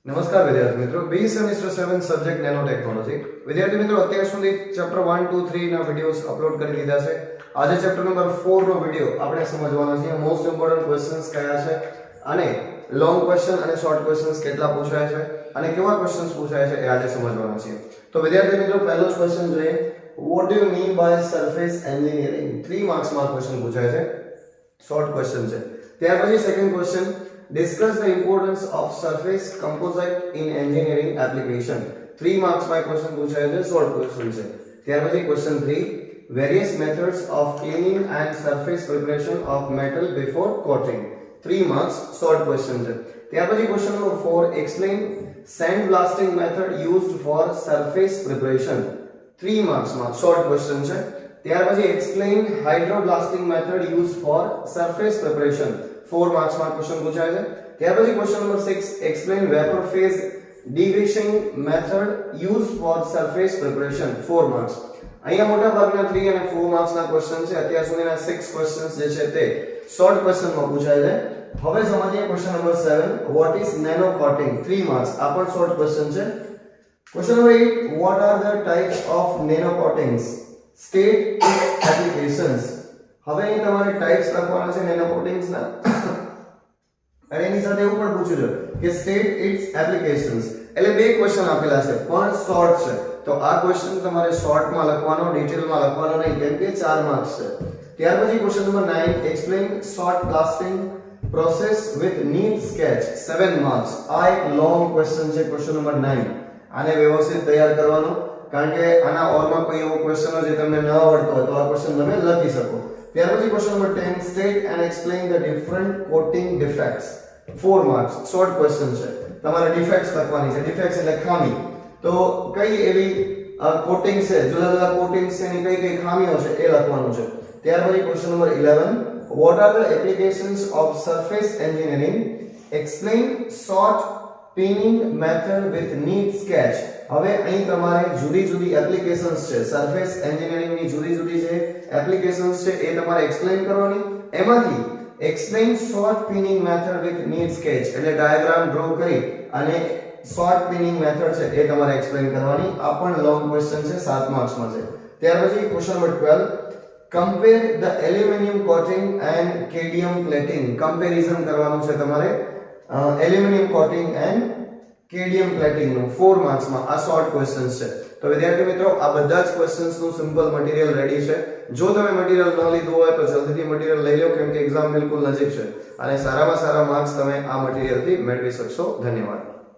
નમસ્કાર વિદ્યાર્થી મિત્રો, બી સેમેસ્ટર 7 સબ્જેક્ટ નેનો ટેકનોલોજી. વિદ્યાર્થી મિત્રો, અત્યાર સુધી ચેપ્ટર 1 2 3 ના વિડિયોઝ અપલોડ કરી દીધા છે. આજે ચેપ્ટર નંબર 4 નો વિડિયો આપણે સમજવાનો છે. મોસ્ટ ઇમ્પોર્ટન્ટ ક્વેશ્ચન્સ કયા છે અને લોંગ ક્વેશ્ચન અને શોર્ટ ક્વેશ્ચન્સ કેટલા પૂછાય છે અને કેવા ક્વેશ્ચન્સ પૂછાય છે એ આજે સમજવાના છે. તો વિદ્યાર્થી મિત્રો, પહેલો જ ક્વેશ્ચન જોઈએ. What do you mean by surface engineering? 3 marks માં ક્વેશ્ચન પૂછાય છે. શોર્ટ ક્વેશ્ચન છે. ત્યાર પછી second question, discuss the importance of surface composite in engineering application. 3 marks my question પૂછાય છે, short question છે. ત્યાર પછી question 3, various methods of cleaning and surface preparation of metal before coating. 3 marks, short question છે. ત્યાર પછી question number 4, explain sandblasting method used for surface preparation. 3 marks માં short question છે. ત્યાર પછી explain hydroblasting method used for surface preparation. 4 marks માં question પૂછાય છે. ત્યાર પછી question number 6, explain vapor phase degreasing method used for surface preparation. 4 marks. અહીંયા મોટા ભાગના 3 અને 4 માર્ક્સ ના ક્વેશ્ચન છે. અત્યાર સુધીના 6 ક્વેશ્ચન્સ જે છે તે શોર્ટ ક્વેશ્ચન માં પૂછાય છે. હવે સમજીએ question number 7, what is nano coating? 3 marks. આ પણ શોર્ટ ક્વેશ્ચન છે. Question number 8, what are the types of nano coatings? State its applications. હવે અહીં તમારે ટાઇપ્સ લખવાના છે નેનો કોટિંગ્સ ના અને એની સાથે એવું પણ પૂછ્યું છે કે સ્ટેટ ઇટ્સ એપ્લિકેશન્સ. એટલે બે ક્વેશ્ચન આપેલા છે પણ શોર્ટ છે. તો આ ક્વેશ્ચન તમારે શોર્ટ માં લખવાનો, ડિટેલ માં લખવાનો નહીં, કેમ કે 4 માર્ક્સ છે. ત્યાર પછી question number 9, explain short blasting process with neat sketch. 7 marks. આ એક લોંગ ક્વેશ્ચન છે, ક્વેશ્ચન નંબર 9. આને વ્યવસ્થિત તૈયાર કરવાનો, કારણ કે આના ઓરમાં કોઈ એવો ક્વેશ્ચન જે તમને ન આવડતો હોય તો આ ક્વેશ્ચન તમે લખી શકો. ત્યાર પછી question number 10, state and explain the different coating defects. 4 marks, short question છે. તમારે ડિફેક્ટ્સ લખવાની છે. ડિફેક્ટ્સ એટલે ખામી. તો કઈ એવી કોટિંગ છે, જુદા જુદા કોટિંગ્સ છે એની કઈ કઈ ખામીઓ છે એ લખવાનું છે. ત્યાર પછી question number 11, what are the applications of surface engineering? Explain short pinning method with neat sketch. હવે અહીં તમારે જુદી જુદી એપ્લિકેશન્સ છે, સરફેસ એન્જિનિયરિંગ ની જુદી જુદી જે એપ્લિકેશન્સ છે એ તમારે એક્સપ્લેન કરવાની. એમાંથી explain shot peening method with neat sketch એટલે ડાયાગ્રામ ડ્રો કરી અને શોર્ટ પિનિંગ મેથડ છે એ તમારે એક્સપ્લેન કરવાની. આ પણ લોંગ ક્વેશ્ચન છે, 7 માર્ક્સ માં છે. ત્યાર પછી question number 12, compare the aluminum coating and cadmium plating. Comparison કરવાનું છે તમારે એલ્યુમિનિયમ કોટિંગ એન્ડ કેડિયમ પ્લેટિંગ નું. 4 માર્ક્સ માં આ શોર્ટ ક્વેશ્ચન્સ છે. તો વિદ્યાર્થી મિત્રો, આ બધા જ ક્વેશ્ચન્સ નું સિમ્પલ મટીરીયલ રેડી છે. જો તમે મટીરીયલ ન લીધું હોય તો જલ્દીથી મટીરીયલ લઈ લો, કેમ કે એક્ઝામ બિલકુલ નજીક છે અને સારામાં સારા માર્ક્સ તમે આ મટીરીયલ થી મેળવી શકશો. ધન્યવાદ.